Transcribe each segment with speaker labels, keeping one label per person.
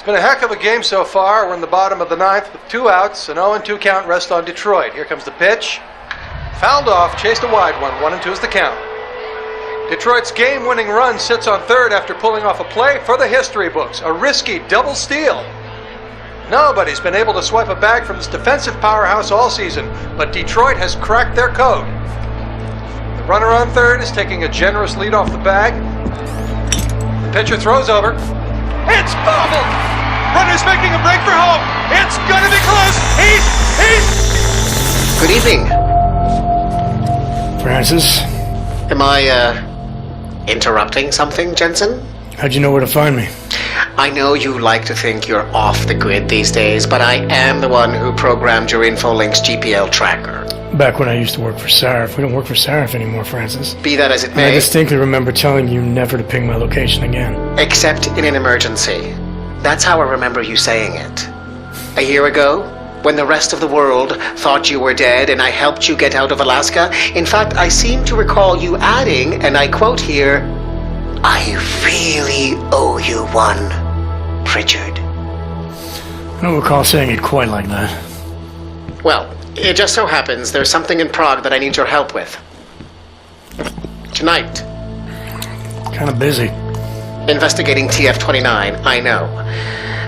Speaker 1: Been a heck of a game so far. We're in the bottom of the ninth with 2 outs. An 0-2 count rests on Detroit. Here comes the pitch. Fouled off, chased a wide one. 1-2 is the count. Detroit's game-winning run sits on third after pulling off a play for the history books. A risky double steal. Nobody's been able to swipe a bag from this defensive powerhouse all season, but Detroit has cracked their code. The runner on third is taking a generous lead off the bag. The pitcher throws over. It's bobbled! Runner's making a break for home. It's gonna be close. He's...
Speaker 2: Good evening.
Speaker 3: Francis?
Speaker 2: Am I, interrupting something, Jensen?
Speaker 3: How'd you know where to find me?
Speaker 2: I know you like to think you're off the grid these days, but I am the one who programmed your Infolinks GPL tracker.
Speaker 3: Back when I used to work for Sarif. We don't work for Sarif anymore, Francis.
Speaker 2: Be that as it
Speaker 3: And
Speaker 2: may,
Speaker 3: I distinctly remember telling you never to ping my location again.
Speaker 2: except in an emergency. That's how I remember you saying it. A year ago, when the rest of the world thought you were dead and I helped you get out of Alaska, in fact, I seem to recall you adding, and I quote here, "I really owe you one, Pritchard."
Speaker 3: I don't recall saying it quite like that.
Speaker 2: Well, it just so happens there's something in Prague that I need your help with. Tonight.
Speaker 3: Kind of busy.
Speaker 2: Investigating TF-29, I know.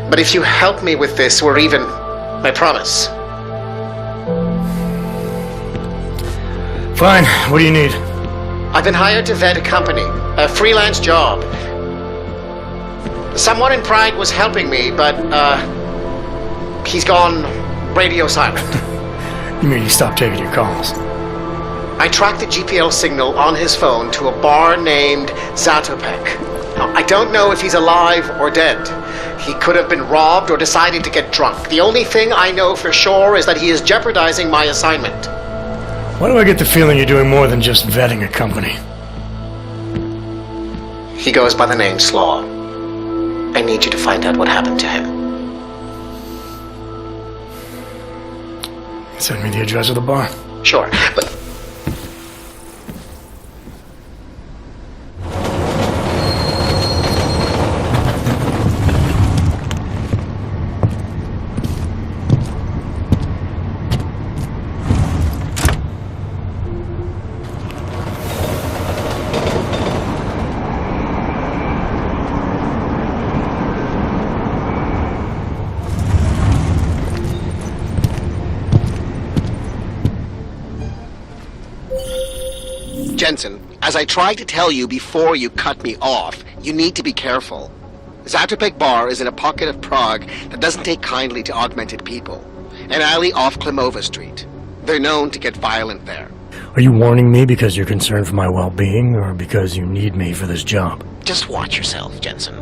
Speaker 2: But if you help me with this, we're even. I promise.
Speaker 3: Fine. What do you need?
Speaker 2: I've been hired to vet a company, a freelance job. Someone in Prague was helping me, but, he's gone radio silent.
Speaker 3: You mean he stopped taking your calls?
Speaker 2: I tracked the GPL signal on his phone to a bar named Zatopek. Now, I don't know if he's alive or dead. He could have been robbed or decided to get drunk. The only thing I know for sure is that he is jeopardizing my assignment.
Speaker 3: Why do I get the feeling you're doing more than just vetting a company?
Speaker 2: He goes by the name Slaw. I need you to find out what happened to him.
Speaker 3: Send me the address of the bar.
Speaker 2: Sure, but... Jensen, as I tried to tell you before you cut me off, you need to be careful. Zatopek Bar is in a pocket of Prague that doesn't take kindly to augmented people. An alley off Klimova Street. They're known to get violent there.
Speaker 3: Are you warning me because you're concerned for my well-being, or because you need me for this job?
Speaker 2: Just watch yourself, Jensen.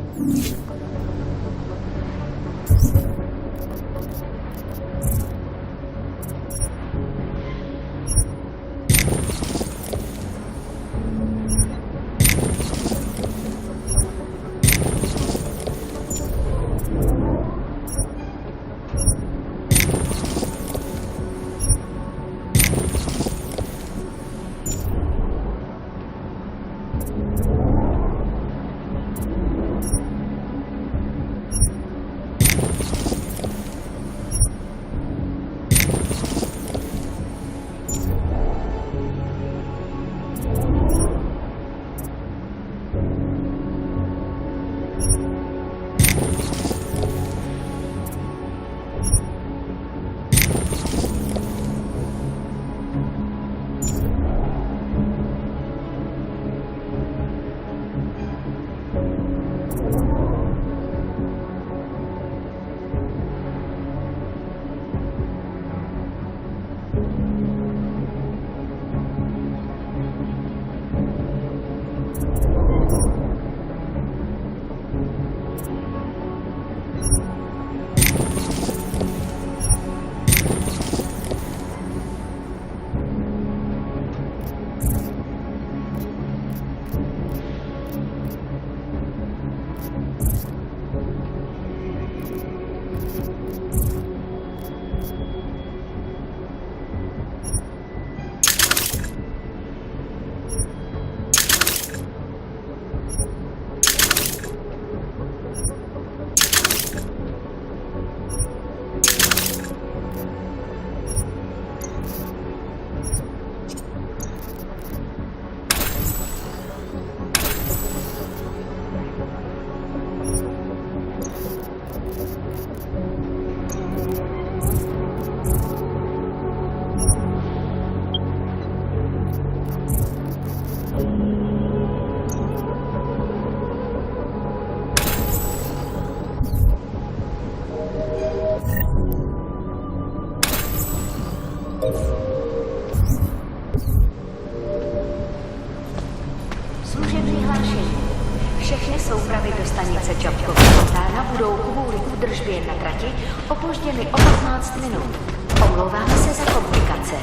Speaker 4: stanice Čapková fontána budou kvůli údržbě na trati opožděny o 15 minut. Omlouváme se za komplikace.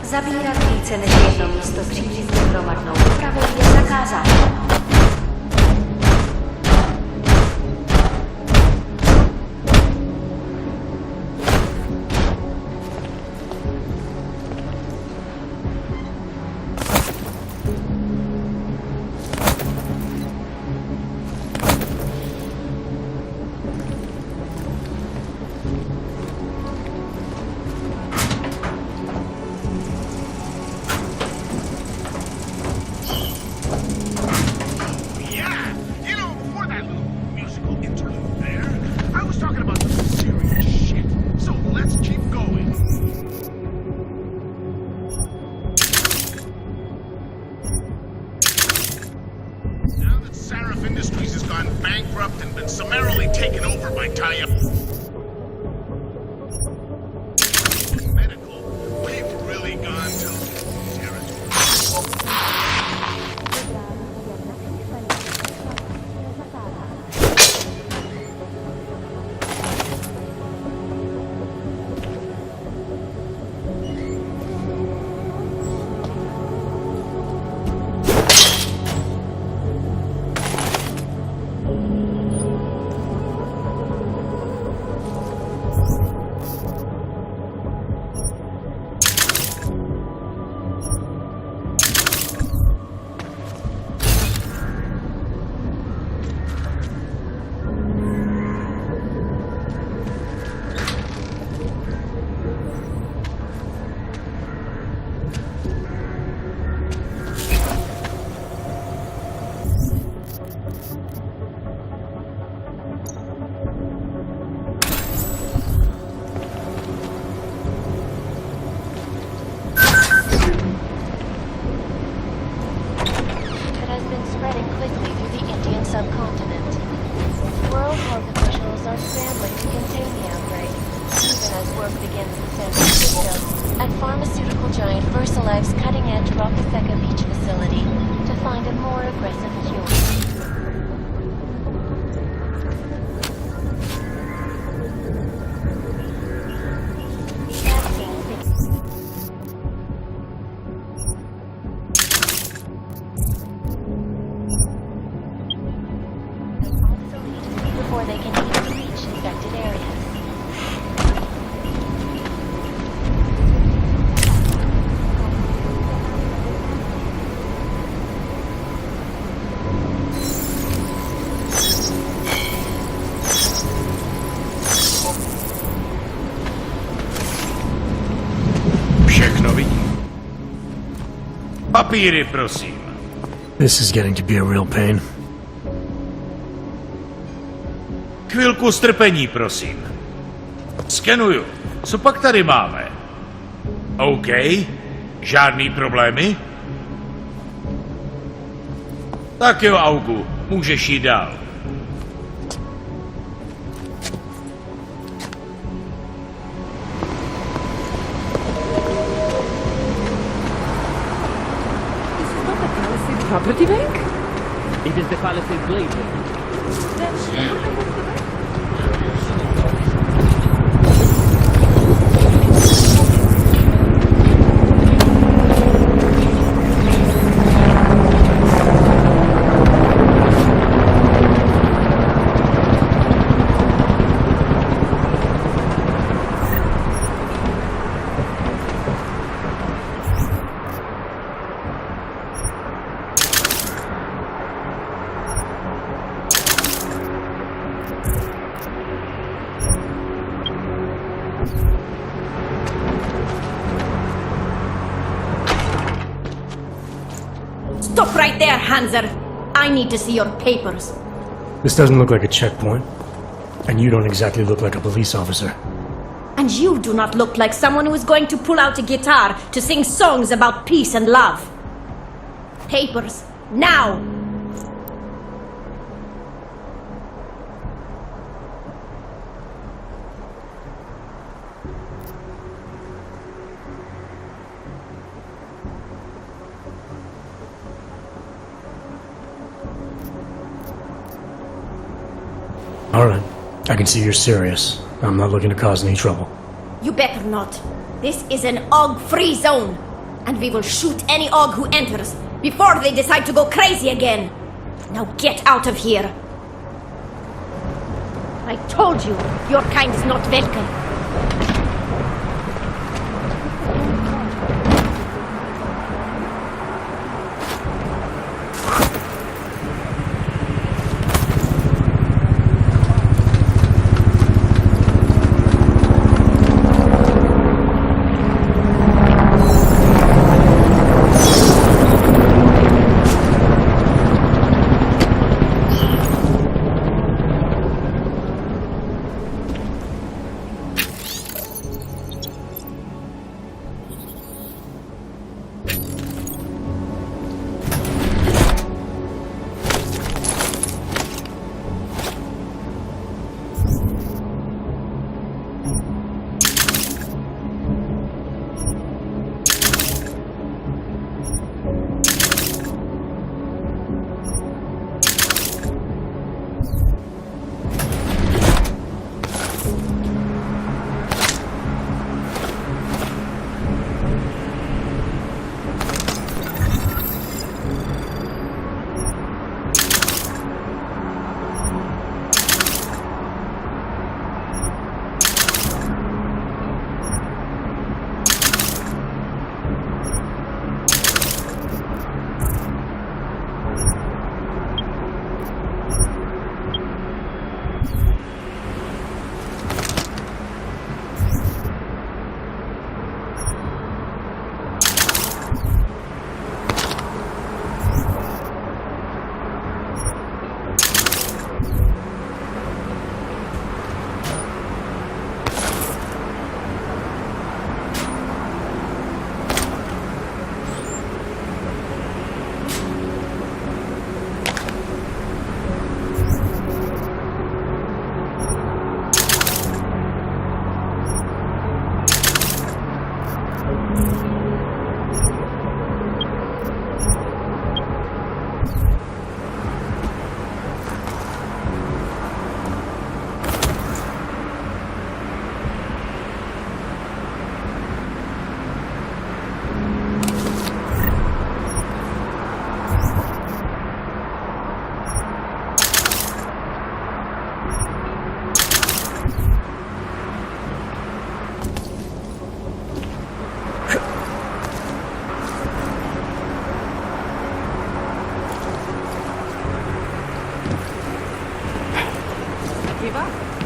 Speaker 4: Zabírat více než jedno místo třídit hromadnou dopravou je zakázáno.
Speaker 5: Industries has gone bankrupt and been summarily taken over by tie-up. Medical, we've really gone to
Speaker 6: subcontinent. World health officials are scrambling to contain the outbreak, even as work begins in San Francisco at pharmaceutical giant VersaLife's cutting-edge Rockasecca Beach facility to find a more aggressive cure. Before they can even reach infected areas.
Speaker 5: Všechno vidí. Papíry, prosím.
Speaker 3: This is getting to be a real pain.
Speaker 5: Chvilku strpení, prosím. Skenuju. Co pak tady máme? OK. Žádný problémy? Tak jo, Augu. Můžeš jít dál.
Speaker 7: Property Bank?
Speaker 8: It is the Palisade Blade Bank.
Speaker 4: Stop right there, Hanser! I need to see your papers.
Speaker 3: This doesn't look like a checkpoint. And you don't exactly look like a police officer.
Speaker 4: And you do not look like someone who is going to pull out a guitar to sing songs about peace and love. Papers, now!
Speaker 3: Alright, I can see you're serious. I'm not looking to cause any trouble.
Speaker 4: You better not. This is an AUG-free zone. And we will shoot any AUG who enters before they decide to go crazy again. Now get out of here. I told you, your kind is not welcome.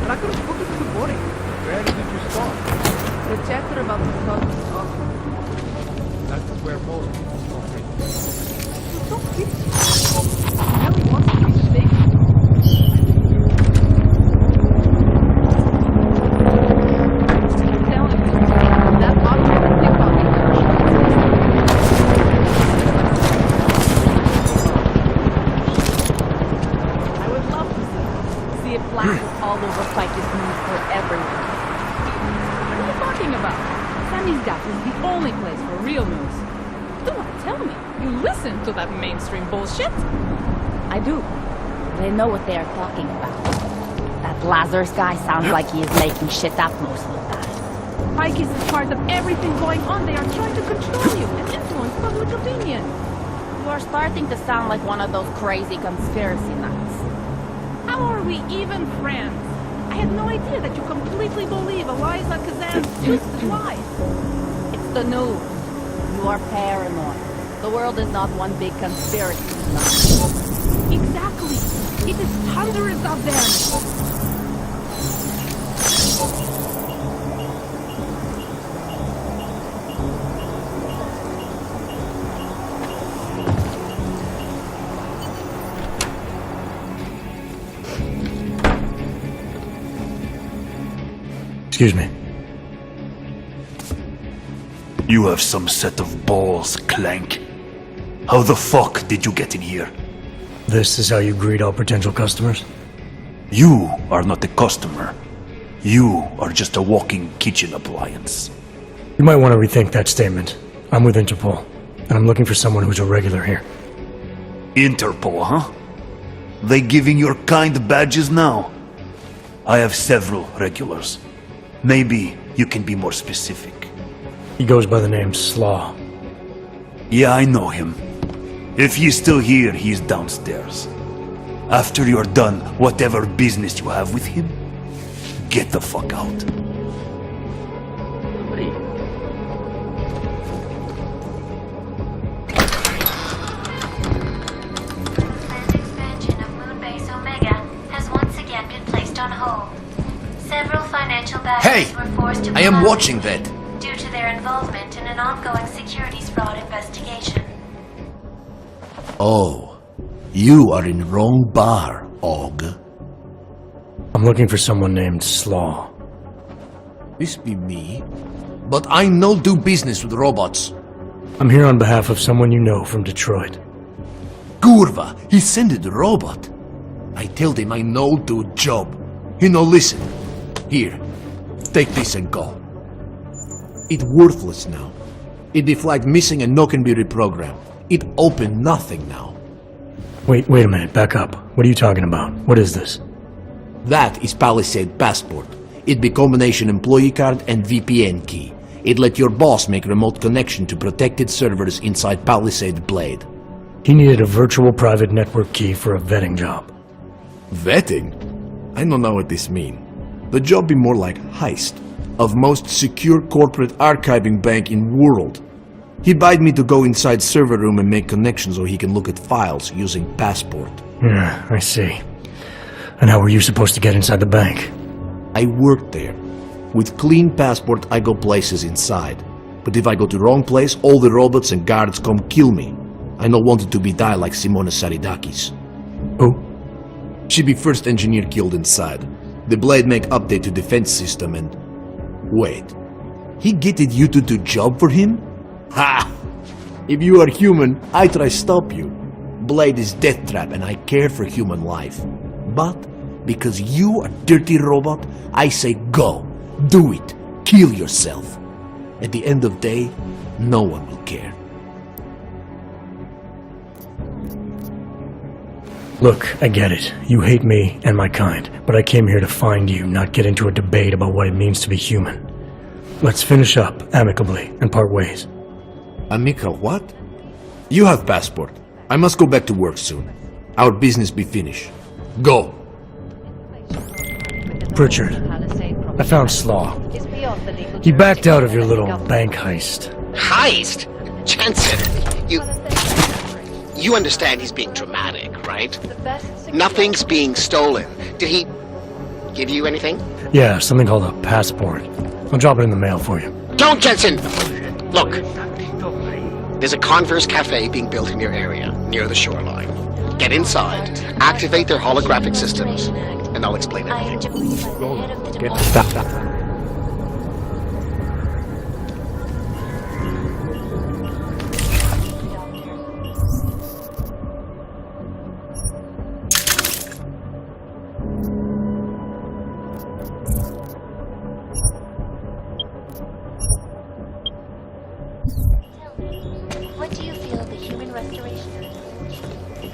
Speaker 7: Raccoon's book is too boring.
Speaker 5: Where did you start?
Speaker 7: The chapter about the thought is awesome.
Speaker 5: That's where most people stop reading.
Speaker 7: Don't keep it. He really wants to be mistaken. Tell him that bottle of the pickpocket. I would love to see it plastered all over Pikey's news for everyone. What are you talking about? Sammy's Gap is the only place for real news. Do not tell me you listen to that mainstream bullshit.
Speaker 9: I do. They know what they are talking about. That Lazarus guy sounds like he is making shit up most of the time.
Speaker 7: Pikey's is part of everything going on. They are trying to control you and influence public opinion.
Speaker 9: You are starting to sound like one of those crazy conspiracy nuts.
Speaker 7: How are we even friends? I had no idea that you completely believe Eliza Kazan's twisted lies.
Speaker 9: It's the news. You are paranoid. The world is not one big conspiracy nut.
Speaker 7: Exactly. It is hundreds of them.
Speaker 3: Excuse me.
Speaker 10: You have some set of balls, Clank. How the fuck did you get in here?
Speaker 3: This is how you greet all potential customers?
Speaker 10: You are not a customer. You are just a walking kitchen appliance.
Speaker 3: You might want to rethink that statement. I'm with Interpol, and I'm looking for someone who's a regular here.
Speaker 10: Interpol, huh? They giving your kind badges now? I have several regulars. Maybe you can be more specific.
Speaker 3: He goes by the name Slaw.
Speaker 10: Yeah, I know him. If he's still here, he's downstairs. After you're done whatever business you have with him, get the fuck out.
Speaker 6: Planned expansion of Moonbase Omega has once again been placed on hold. Several financial backers were forced to
Speaker 11: I am
Speaker 6: pause
Speaker 11: watching that.
Speaker 6: due to their involvement in an ongoing securities fraud investigation.
Speaker 11: Oh, you are in wrong bar, Og.
Speaker 3: I'm looking for someone named Slaw.
Speaker 11: This be me, but I no do business with robots.
Speaker 3: I'm here on behalf of someone you know from Detroit.
Speaker 11: Kurva, he sent the robot. I tell him I no do job. He no listen. Here, take this and go. It worthless now. It be flagged missing and no can be reprogrammed. It open nothing now.
Speaker 3: Wait a minute, back up. What are you talking about? What is this?
Speaker 11: That is Palisade Passport. It be combination employee card and VPN key. It let your boss make remote connection to protected servers inside Palisade Blade.
Speaker 3: He needed a virtual private network key for a vetting job.
Speaker 11: Vetting? I don't know what this mean. The job be more like heist of most secure corporate archiving bank in world. He bade me to go inside server room and make connections so he can look at files using Passport.
Speaker 3: Yeah, I see. And how were you supposed to get inside the bank?
Speaker 11: I worked there. With clean Passport I go places inside. But if I go to wrong place, all the robots and guards come kill me. I no wanted to be die like Simona Saridakis.
Speaker 3: Who?
Speaker 11: She be first engineer killed inside. The Blade make update to defense system and... Wait. He getted you to do job for him? Ha! If you are human, I try stop you. Blade is death trap and I care for human life. But, because you are dirty robot, I say go. Do it. Kill yourself. At the end of day, no one will care.
Speaker 3: Look, I get it. You hate me and my kind, but I came here to find you, not get into a debate about what it means to be human. Let's finish up amicably and part ways.
Speaker 11: Amical what? You have Passport. I must go back to work soon. Our business be finished. Go!
Speaker 3: Pritchard, I found Slaw. He backed out of your little bank heist.
Speaker 2: Heist? Jensen, you understand he's being dramatic, right? Nothing's being stolen. Did he give you anything?
Speaker 3: Yeah, something called a passport. I'll drop it in the mail for you.
Speaker 2: Don't, Jensen! Look, there's a Converse cafe being built in your area, near the shoreline. Get inside, activate their holographic systems, and I'll explain
Speaker 6: I am
Speaker 2: everything.
Speaker 6: joined by the head of the department. What do you feel the human restoration is?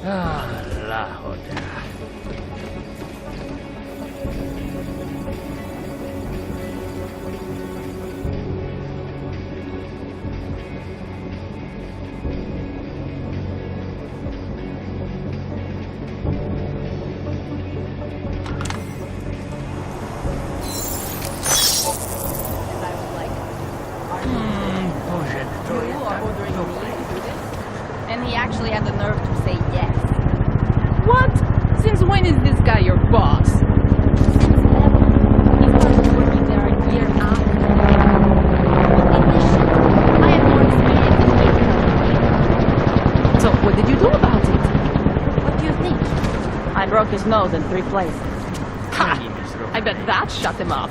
Speaker 8: La joda.
Speaker 9: And he actually had the nerve to say yes.
Speaker 7: What? Since when is this guy your boss?
Speaker 9: He started working there a year after. I had noticed.
Speaker 7: So what did you do about it?
Speaker 9: What do you think? I broke his nose in 3 places.
Speaker 7: Ha! I bet that shut him up.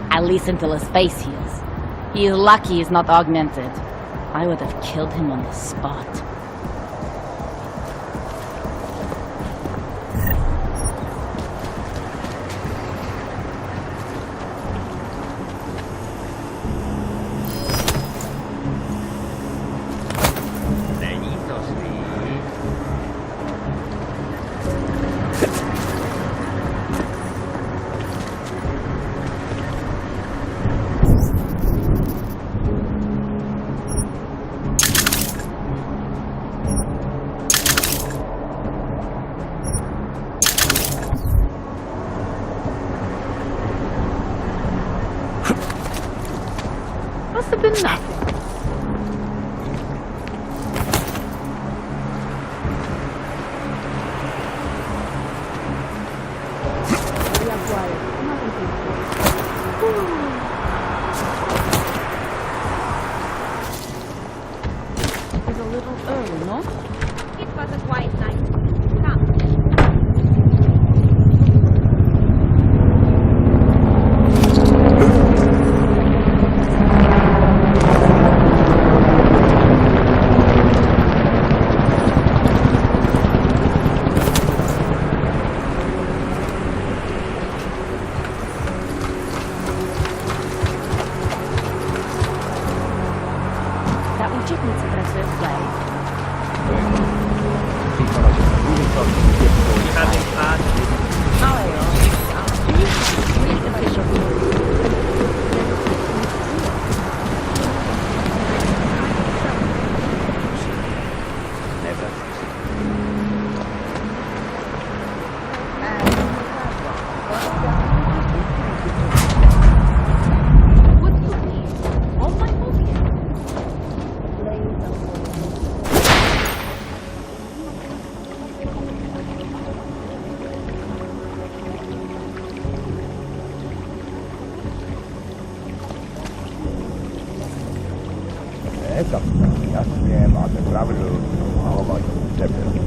Speaker 9: At least until his face heals. He is lucky he's not augmented. I would have killed him on the spot.
Speaker 7: Must have been nothing. It's a little early, no?
Speaker 4: It was a quiet night. Come.
Speaker 9: That učebnice pracuje v Blade. Ale jo.
Speaker 7: What's the name? All my focus.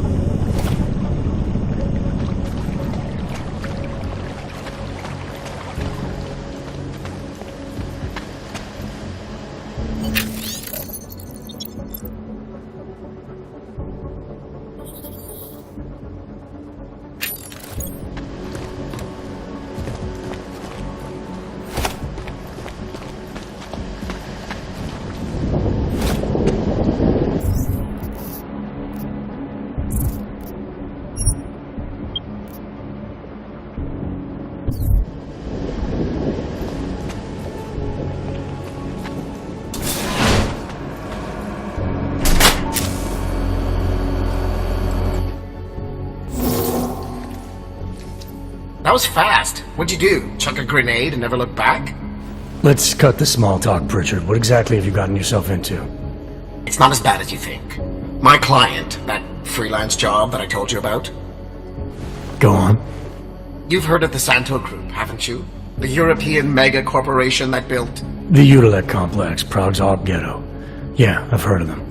Speaker 2: That was fast. What'd you do? Chuck a grenade and never look back?
Speaker 3: Let's cut the small talk, Pritchard. What exactly have you gotten yourself into?
Speaker 2: It's not as bad as you think. My client, that freelance job that I told you about.
Speaker 3: Go on.
Speaker 2: You've heard of the Santo Group, haven't you? The European mega corporation that built...
Speaker 3: The Utilet complex, Prague's Og Ghetto. Yeah, I've heard of them.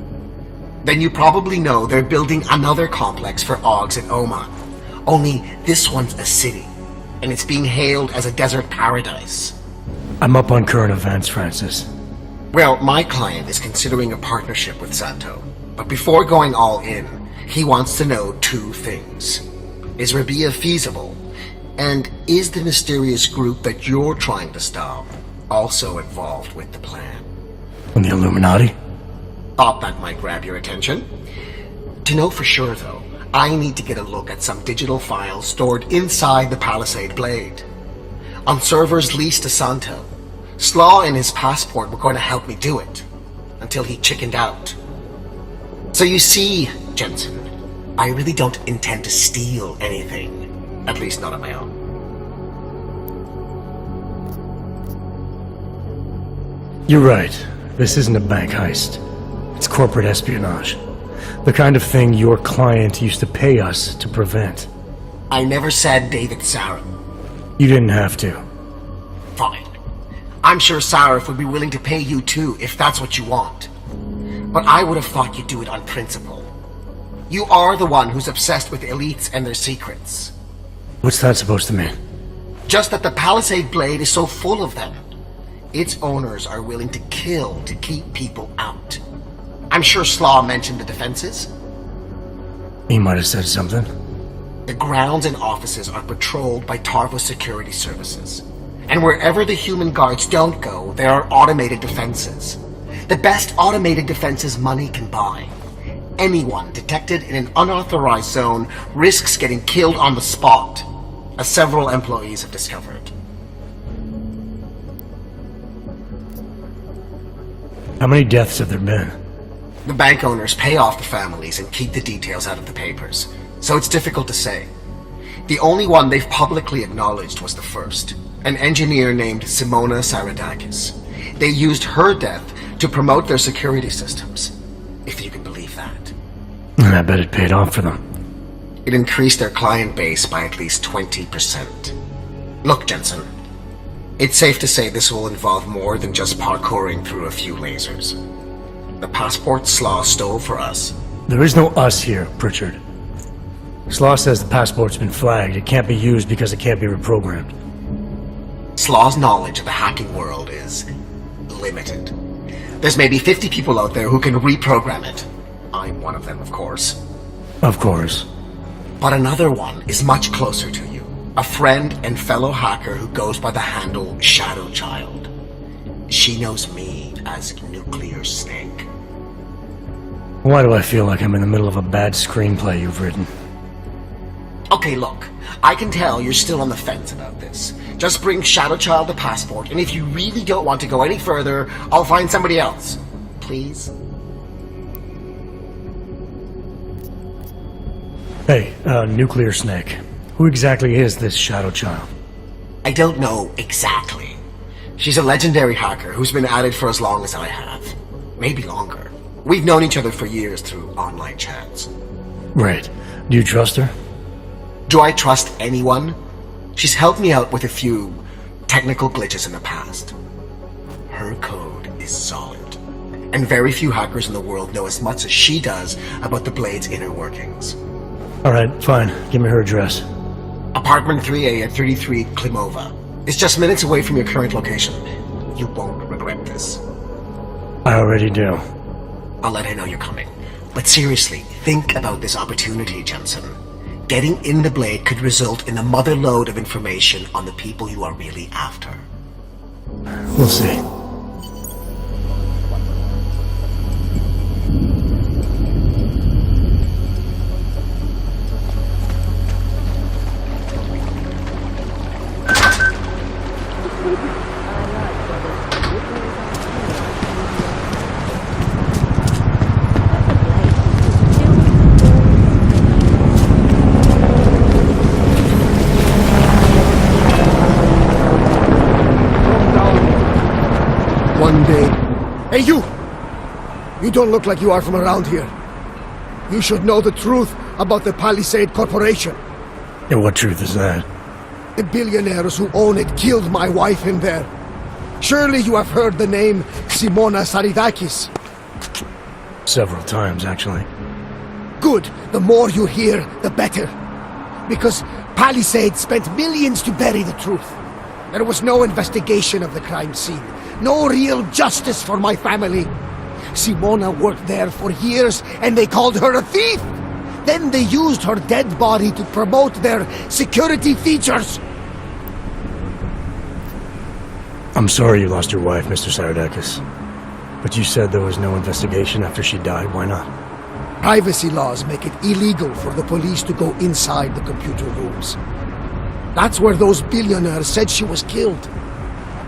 Speaker 2: Then you probably know they're building another complex for Ogs in Oman. Only this one's a city, and it's being hailed as a desert paradise.
Speaker 3: I'm up on current events, Francis.
Speaker 2: Well, my client is considering a partnership with Santo. But before going all in, he wants to know two things. Is Rabia feasible? And is the mysterious group that you're trying to stop also involved with the plan?
Speaker 3: From the Illuminati?
Speaker 2: Thought that might grab your attention. To know for sure, though, I need to get a look at some digital files stored inside the Palisade Blade. On servers leased to Santo. Slaw and his passport were going to help me do it. Until he chickened out. So you see, Jensen, I really don't intend to steal anything. At least not on my own.
Speaker 3: You're right. This isn't a bank heist. It's corporate espionage. The kind of thing your client used to pay us to prevent.
Speaker 2: I never said David Saraf.
Speaker 3: You didn't have to.
Speaker 2: Fine. I'm sure Saraf would be willing to pay you too, if that's what you want. But I would have thought you'd do it on principle. You are the one who's obsessed with elites and their secrets.
Speaker 3: What's that supposed to mean?
Speaker 2: Just that the Palisade Blade is so full of them. Its owners are willing to kill to keep people out. I'm sure Slaw mentioned the defenses.
Speaker 3: He might have said something.
Speaker 2: The grounds and offices are patrolled by Tarvo security services. And wherever the human guards don't go, there are automated defenses. The best automated defenses money can buy. Anyone detected in an unauthorized zone risks getting killed on the spot, as several employees have discovered.
Speaker 3: How many deaths have there been?
Speaker 2: The bank owners pay off the families and keep the details out of the papers, so it's difficult to say. The only one they've publicly acknowledged was the first, an engineer named Simona Saradakis. They used her death to promote their security systems, if you can believe that.
Speaker 3: And I bet it paid off for them.
Speaker 2: It increased their client base by at least 20%. Look, Jensen, it's safe to say this will involve more than just parkouring through a few lasers. The passport Slaw stole for us.
Speaker 3: There is no us here, Pritchard. Slaw says the passport's been flagged. It can't be used because it can't be reprogrammed.
Speaker 2: Slaw's knowledge of the hacking world is limited. There's maybe 50 people out there who can reprogram it. I'm one of them, of course.
Speaker 3: Of course.
Speaker 2: But another one is much closer to you. A friend and fellow hacker who goes by the handle Shadow Child. She knows me as Nuclear Snake.
Speaker 3: Why do I feel like I'm in the middle of a bad screenplay you've written?
Speaker 2: Okay, look. I can tell you're still on the fence about this. Just bring Shadow Child the passport, and if you really don't want to go any further, I'll find somebody else. Please?
Speaker 3: Hey, Nuclear Snake. Who exactly is this Shadow Child?
Speaker 2: I don't know exactly. She's a legendary hacker who's been at it for as long as I have. Maybe longer. We've known each other for years through online chats.
Speaker 3: Right. Do you trust her?
Speaker 2: Do I trust anyone? She's helped me out with a few technical glitches in the past. Her code is solid. And very few hackers in the world know as much as she does about the Blade's inner workings.
Speaker 3: Alright, fine. Give me her address.
Speaker 2: Apartment 3A at 33 Klimova. It's just minutes away from your current location. You won't regret this.
Speaker 3: I already do.
Speaker 2: I'll let her know you're coming. But seriously, think about this opportunity, Jensen. Getting in the Blade could result in a mother lode of information on the people you are really after.
Speaker 3: We'll see.
Speaker 12: One day... Hey, you! You don't look like you are from around here. You should know the truth about the Palisade Corporation.
Speaker 3: And what truth is that?
Speaker 12: The billionaires who own it killed my wife in there. Surely you have heard the name Simona Saridakis.
Speaker 3: Several times, actually.
Speaker 12: Good. The more you hear, the better. Because Palisade spent millions to bury the truth. There was no investigation of the crime scene. No real justice for my family. Simona worked there for years, and they called her a thief. Then they used her dead body to promote their security features.
Speaker 3: I'm sorry you lost your wife, Mr. Saradakis. But you said there was no investigation after she died. Why not?
Speaker 12: Privacy laws make it illegal for the police to go inside the computer rooms. That's where those billionaires said she was killed.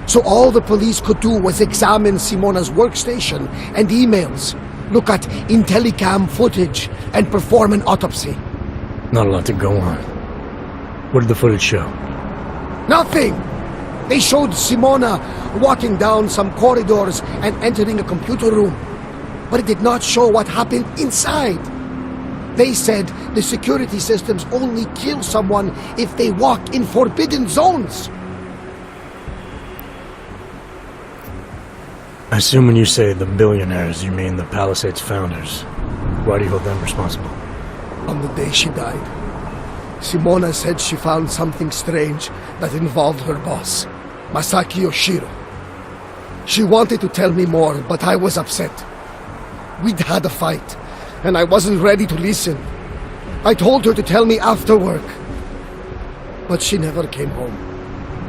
Speaker 12: So all the police could do was examine Simona's workstation and emails, look at Intellicam footage, and perform an autopsy.
Speaker 3: Not a lot to go on. What did the footage show?
Speaker 12: Nothing! They showed Simona walking down some corridors and entering a computer room. But it did not show what happened inside. They said the security systems only kill someone if they walk in forbidden zones.
Speaker 3: I assume when you say the billionaires, you mean the Palisades founders. Why do you hold them responsible?
Speaker 12: On the day she died, Simona said she found something strange that involved her boss, Masaki Yoshiro. She wanted to tell me more, but I was upset. We'd had a fight, and I wasn't ready to listen. I told her to tell me after work, but she never came home.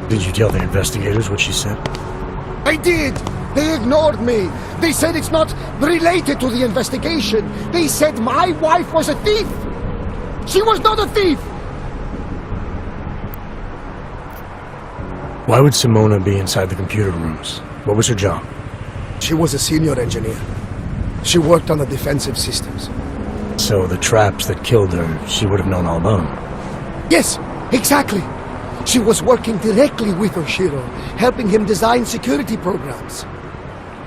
Speaker 3: Did you tell the investigators what she said?
Speaker 12: I did! They ignored me! They said it's not related to the investigation! They said my wife was a thief! She was not a thief!
Speaker 3: Why would Simona be inside the computer rooms? What was her job?
Speaker 12: She was a senior engineer. She worked on the defensive systems.
Speaker 3: So the traps that killed her, she would have known all about them.
Speaker 12: Yes, exactly! She was working directly with Oshiro, helping him design security programs.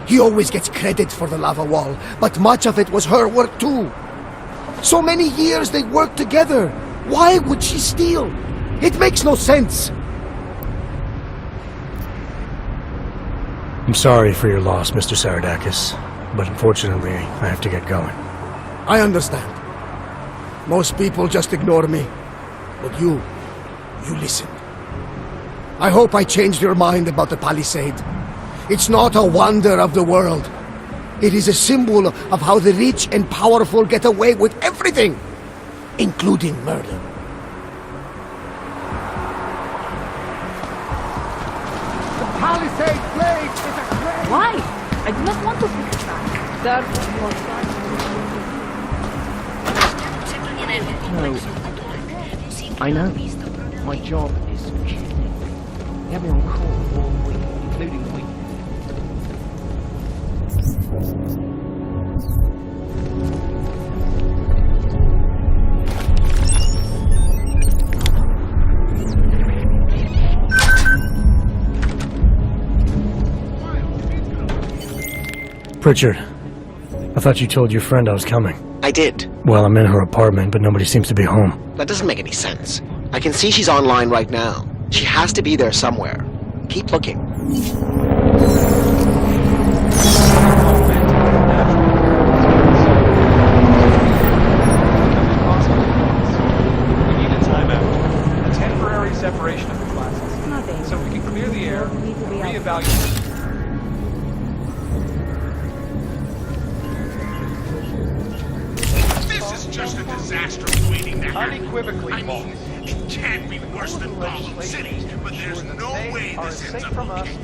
Speaker 12: He always gets credit for the lava wall, but much of it was her work too. So many years they worked together. Why would she steal? It makes no sense.
Speaker 3: I'm sorry for your loss, Mr. Saradakis, but unfortunately, I have to get going.
Speaker 12: I understand. Most people just ignore me. But you listened. I hope I changed your mind about the Palisade. It's not a wonder of the world. It is a symbol of how the rich and powerful get away with everything, including murder. The Palisade Blade is a great...
Speaker 7: Why? I do not want to fix that. Sir,
Speaker 13: No. I know. My job is killing. You have me on call all week, including week.
Speaker 3: Pritchard, I thought you told your friend I was coming.
Speaker 2: I did.
Speaker 3: Well, I'm in her apartment, but nobody seems to be home.
Speaker 2: That doesn't make any sense. I can see she's online right now. She has to be there somewhere. Keep looking.
Speaker 1: Separation of the classes. So we can clear the air, reevaluate.
Speaker 5: This is just a disaster waiting to happen.
Speaker 1: Unequivocally,
Speaker 5: I mean, it can't be worse than Gotham City, but there's no way this ends up okay.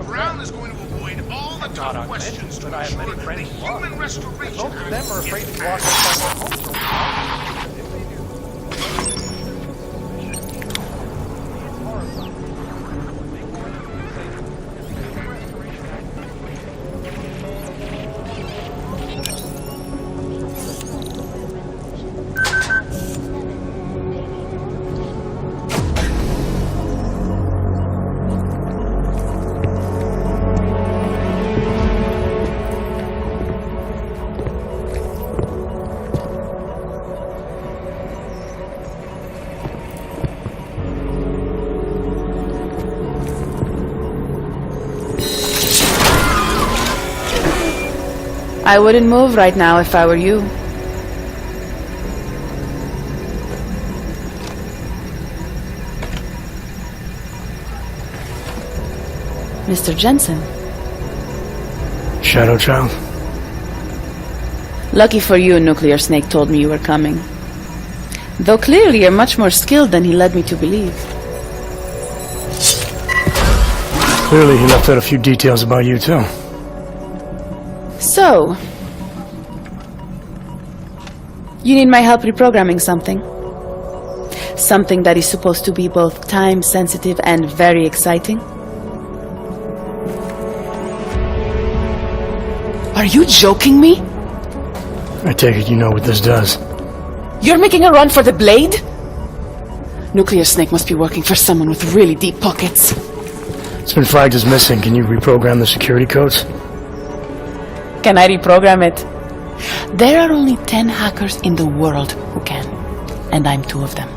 Speaker 5: Brown is going to avoid all the tough questions to ensure that the human restoration
Speaker 1: Both of them are afraid to walk outside their homes.
Speaker 7: I wouldn't move right now if I were you. Mr. Jensen.
Speaker 3: Shadow Child?
Speaker 7: Lucky for you, Nuclear Snake told me you were coming. Though clearly you're much more skilled than he led me to believe.
Speaker 3: Clearly he left out a few details about you, too.
Speaker 7: So, you need my help reprogramming something. Something that is supposed to be both time-sensitive and very exciting. Are you joking me?
Speaker 3: I take it you know what this does.
Speaker 7: You're making a run for the blade? Nuclear Snake must be working for someone with really deep pockets.
Speaker 3: It's been flagged as missing. Can you reprogram the security codes?
Speaker 7: Can I reprogram it? There are only 10 hackers in the world who can, and I'm 2 of them.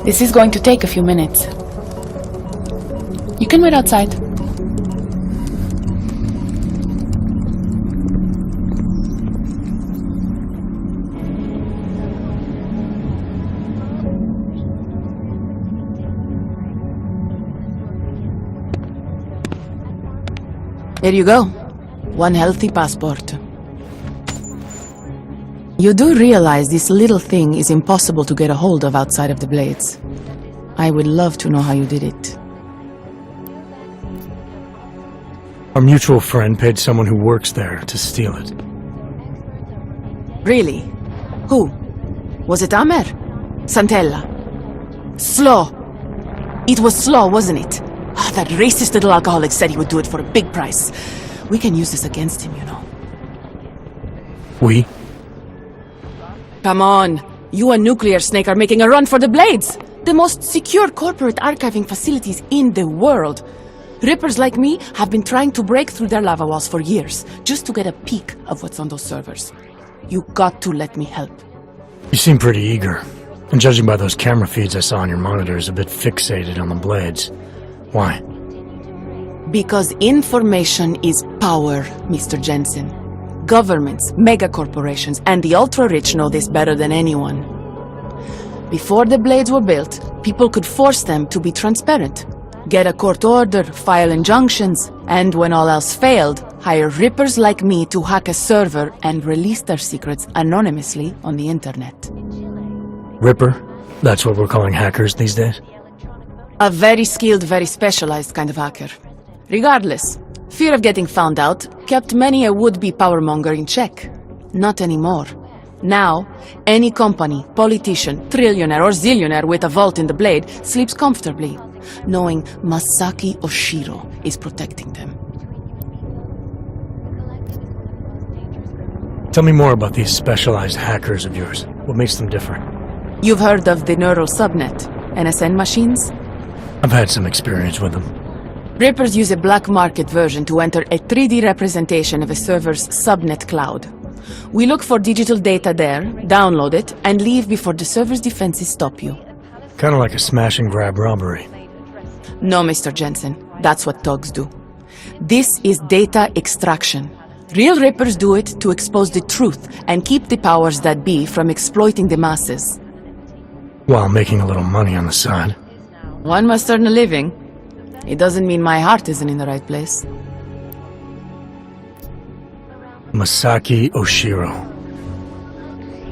Speaker 7: This is going to take a few minutes. You can wait outside.
Speaker 14: Here you go. One healthy passport. You do realize this little thing is impossible to get a hold of outside of the Blades. I would love to know how you did it.
Speaker 3: Our mutual friend paid someone who works there to steal it.
Speaker 14: Really? Who? Was it Amer? Santella? Slaw? It was Slaw, wasn't it? Ah, that racist little alcoholic said he would do it for a big price. We can use this against him, you know.
Speaker 3: We?
Speaker 14: Come on. You and Nuclear Snake are making a run for the Blades. The most secure corporate archiving facilities in the world. Rippers like me have been trying to break through their lava walls for years, just to get a peek of what's on those servers. You got to let me help.
Speaker 3: You seem pretty eager. And judging by those camera feeds I saw on your monitors, a bit fixated on the Blades. Why?
Speaker 14: Because information is power, Mr. Jensen. Governments, megacorporations, and the ultra-rich know this better than anyone. Before the Blades were built, people could force them to be transparent. Get a court order, file injunctions, and when all else failed, hire rippers like me to hack a server and release their secrets anonymously on the internet.
Speaker 3: Ripper? That's what we're calling hackers these days?
Speaker 14: A very skilled, very specialized kind of hacker. Regardless, fear of getting found out kept many a would-be powermonger in check. Not anymore. Now, any company, politician, trillionaire or zillionaire with a vault in the Blade sleeps comfortably, knowing Masaki Oshiro is protecting them.
Speaker 3: Tell me more about these specialized hackers of yours. What makes them different?
Speaker 14: You've heard of the Neural Subnet, NSN machines?
Speaker 3: I've had some experience with them.
Speaker 14: Rippers use a black market version to enter a 3D representation of a server's subnet cloud. We look for digital data there, download it, and leave before the server's defenses stop you.
Speaker 3: Kind of like a smash and grab robbery.
Speaker 14: No, Mr. Jensen. That's what thugs do. This is data extraction. Real Rippers do it to expose the truth and keep the powers that be from exploiting the masses.
Speaker 3: While making a little money on the side.
Speaker 14: One must earn a living. It doesn't mean my heart isn't in the right place.
Speaker 3: Masaki Oshiro.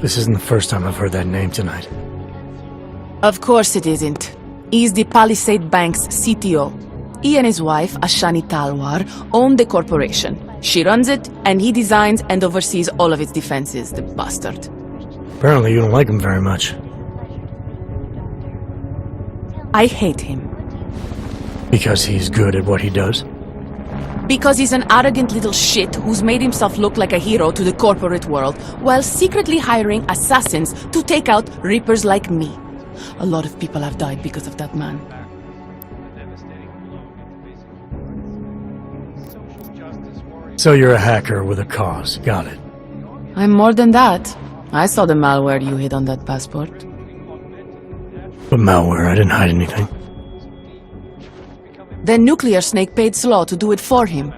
Speaker 3: This isn't the first time I've heard that name tonight.
Speaker 14: Of course it isn't. He's the Palisade Bank's CTO. He and his wife, Ashani Talwar, own the corporation. She runs it, and he designs and oversees all of its defenses, the bastard.
Speaker 3: Apparently you don't like him very much.
Speaker 14: I hate him.
Speaker 3: Because he's good at what he does?
Speaker 14: Because he's an arrogant little shit who's made himself look like a hero to the corporate world, while secretly hiring assassins to take out Rippers like me. A lot of people have died because of that man.
Speaker 3: So you're a hacker with a cause. Got it.
Speaker 14: I'm more than that. I saw the malware you hid on that passport.
Speaker 3: But malware, I didn't hide anything.
Speaker 14: Then Nuclear Snake paid Slaw to do it for him.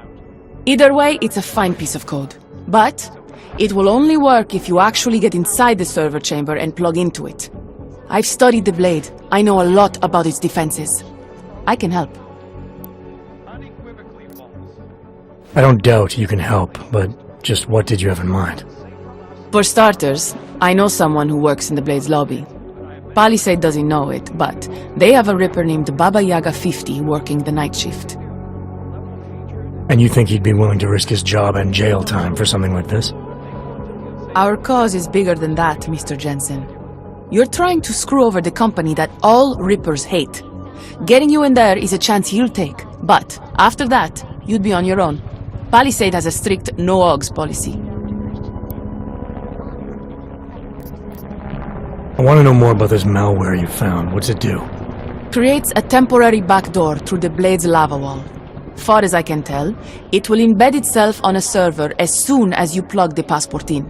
Speaker 14: Either way, it's a fine piece of code. But it will only work if you actually get inside the server chamber and plug into it. I've studied the Blade. I know a lot about its defenses. I can help.
Speaker 3: I don't doubt you can help, but just what did you have in mind?
Speaker 14: For starters, I know someone who works in the Blade's lobby. Palisade doesn't know it, but they have a Ripper named Baba Yaga 50 working the night shift.
Speaker 3: And you think he'd be willing to risk his job and jail time for something like this?
Speaker 14: Our cause is bigger than that, Mr. Jensen. You're trying to screw over the company that all Rippers hate. Getting you in there is a chance he'll take, but after that, you'd be on your own. Palisade has a strict no-OGS policy.
Speaker 3: I want to know more about this malware you found. What's it do?
Speaker 14: Creates a temporary backdoor through the Blade's lava wall. Far as I can tell, it will embed itself on a server as soon as you plug the passport in.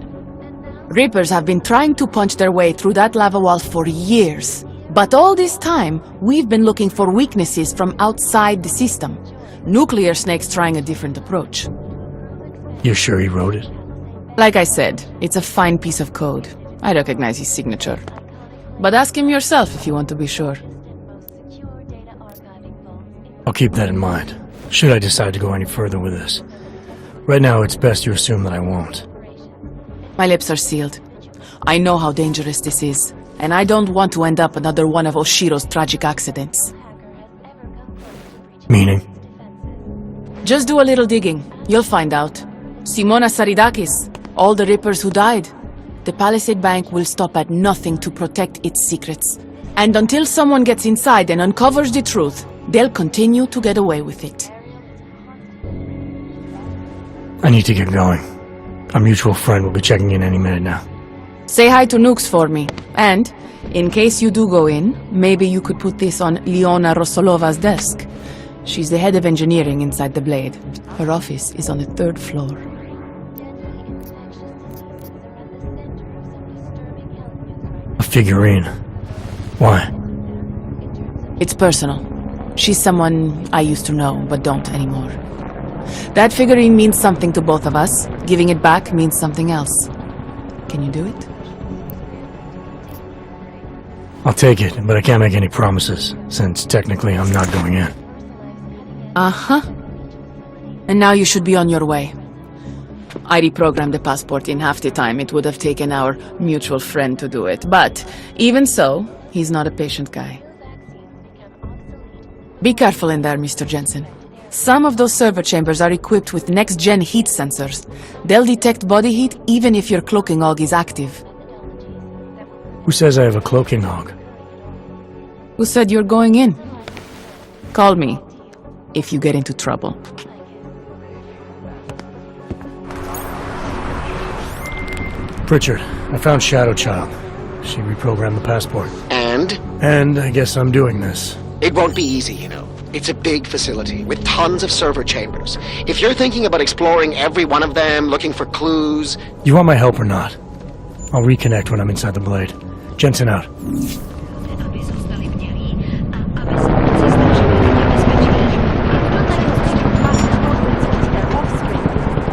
Speaker 14: Rippers have been trying to punch their way through that lava wall for years. But all this time, we've been looking for weaknesses from outside the system. Nuclear Snake's trying a different approach.
Speaker 3: You're sure he wrote it?
Speaker 14: Like I said, it's a fine piece of code. I recognize his signature. But ask him yourself if you want to be sure.
Speaker 3: I'll keep that in mind. should I decide to go any further with this. Right now, it's best you assume that I won't.
Speaker 14: My lips are sealed. I know how dangerous this is, and I don't want to end up another one of Oshiro's tragic accidents.
Speaker 3: Meaning?
Speaker 14: Just do a little digging. You'll find out. Simona Saridakis, all the Rippers who died. The Palisade Bank will stop at nothing to protect its secrets. And until someone gets inside and uncovers the truth, they'll continue to get away with it.
Speaker 3: I need to get going. Our mutual friend will be checking in any minute now.
Speaker 14: Say hi to Nukes for me. And, in case you do go in, maybe you could put this on Leona Rosolova's desk. She's the head of engineering inside the Blade. Her office is on the 3rd floor.
Speaker 3: A figurine. Why?
Speaker 14: It's personal. She's someone I used to know, but don't anymore. That figurine means something to both of us. Giving it back means something else. Can you do it?
Speaker 3: I'll take it, but I can't make any promises, since technically I'm not going in.
Speaker 14: Uh-huh. And now you should be on your way. I reprogrammed the passport in half the time it would have taken our mutual friend to do it, but even so, he's not a patient guy. Be careful in there, Mr. Jensen. Some of those server chambers are equipped with next-gen heat sensors. They'll detect body heat even if your cloaking AUG is active.
Speaker 3: Who says I have a cloaking AUG?
Speaker 14: Who said you're going in? Call me if you get into trouble.
Speaker 3: Pritchard, I found Shadow Child. She reprogrammed the passport.
Speaker 2: And?
Speaker 3: And I guess I'm doing this.
Speaker 2: It won't be easy, you know. It's a big facility with tons of server chambers. If you're thinking about exploring every one of them, looking for clues...
Speaker 3: You want my help or not? I'll reconnect when I'm inside the Blade. Jensen out.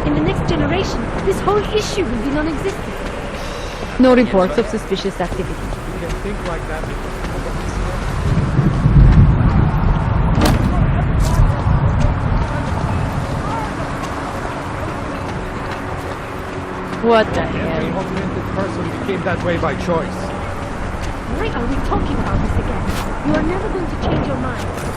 Speaker 4: In the next generation, this whole issue will be non-existent.
Speaker 7: No reports of suspicious activity.
Speaker 1: You can think like that.
Speaker 7: What the hell?
Speaker 1: Every augmented person became that way by choice.
Speaker 4: Why are we talking about this again? You are never going to change your mind.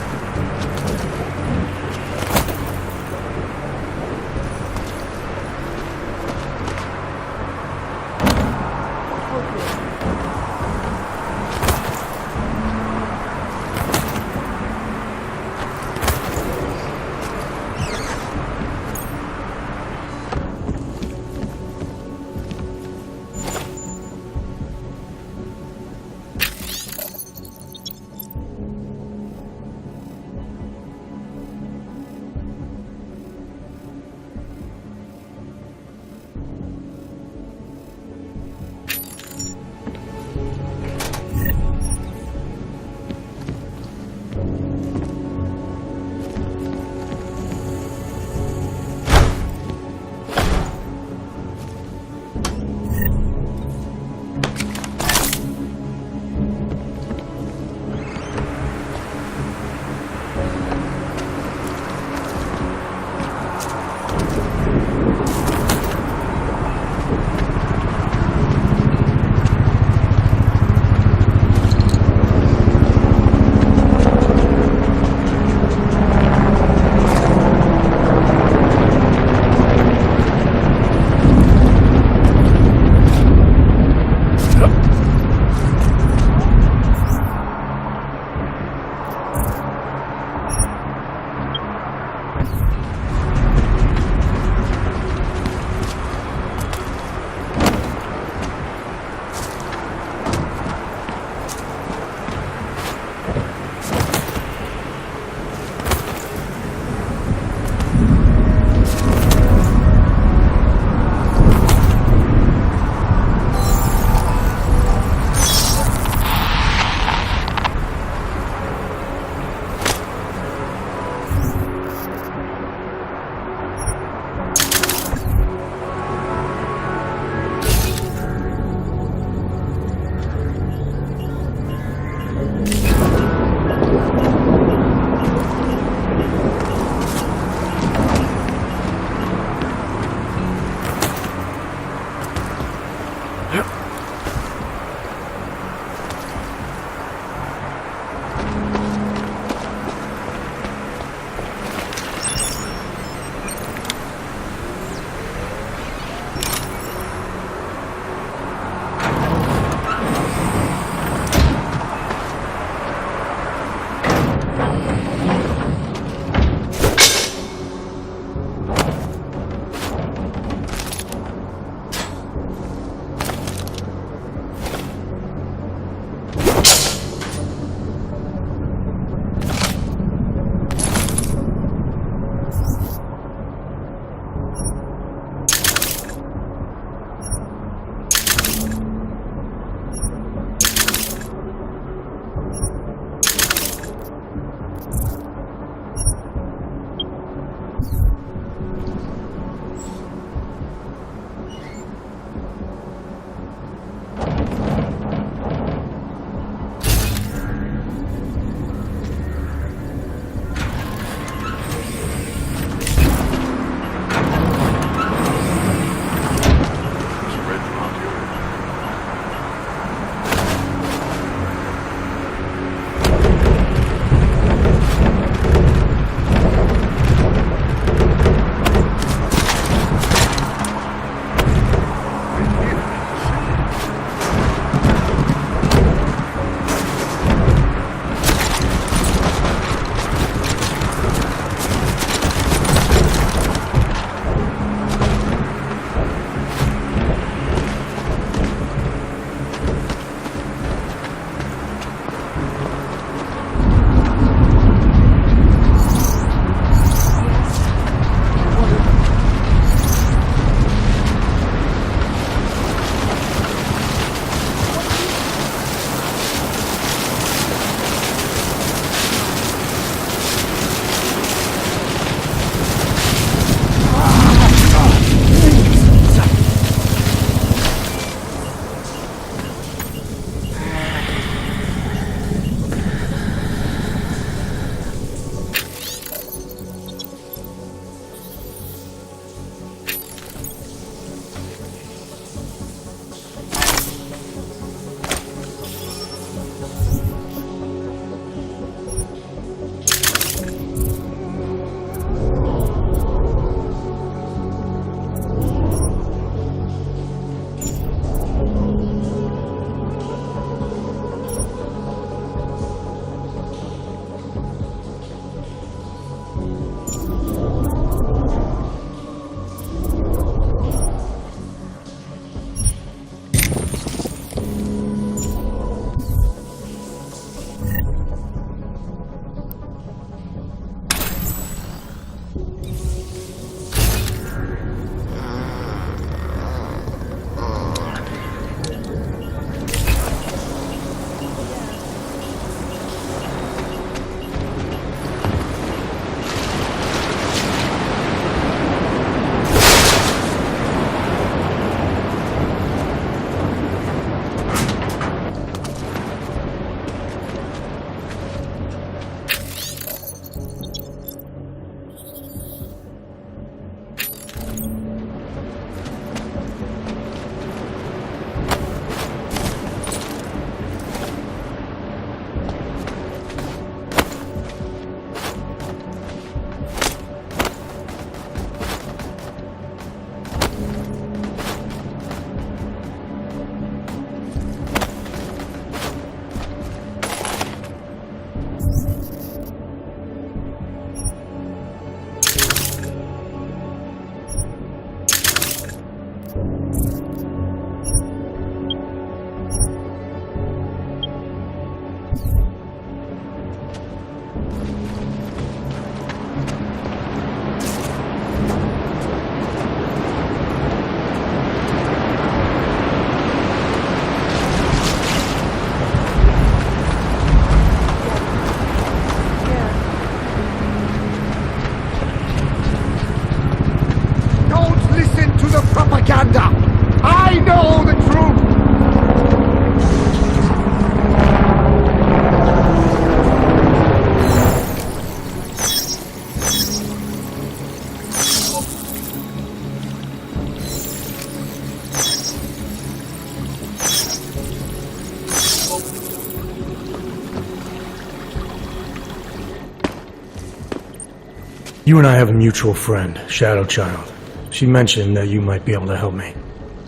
Speaker 3: You and I have a mutual friend, Shadow Child. She mentioned that you might be able to help me.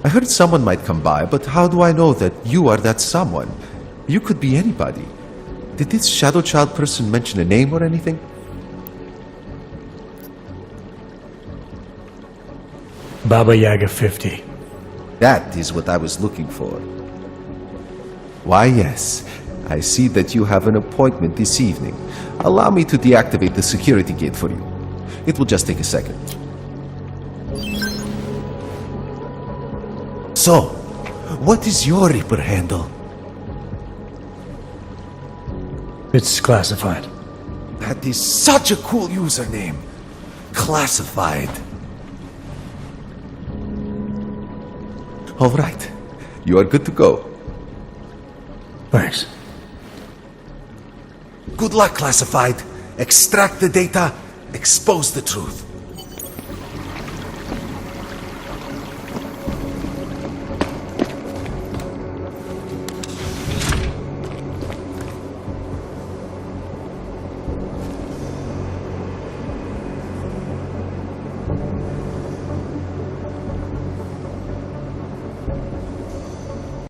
Speaker 15: I heard someone might come by, but how do I know that you are that someone? You could be anybody. Did this Shadow Child person mention a name or anything?
Speaker 3: Baba Yaga 50.
Speaker 15: That is what I was looking for. Why, yes. I see that you have an appointment this evening. Allow me to deactivate the security gate for you. It will just take a second. So, what is your Reaper handle?
Speaker 3: It's classified.
Speaker 15: That is such a cool username. Classified. All right. You are good to go.
Speaker 3: Thanks.
Speaker 15: Good luck, Classified. Extract the data, expose the truth.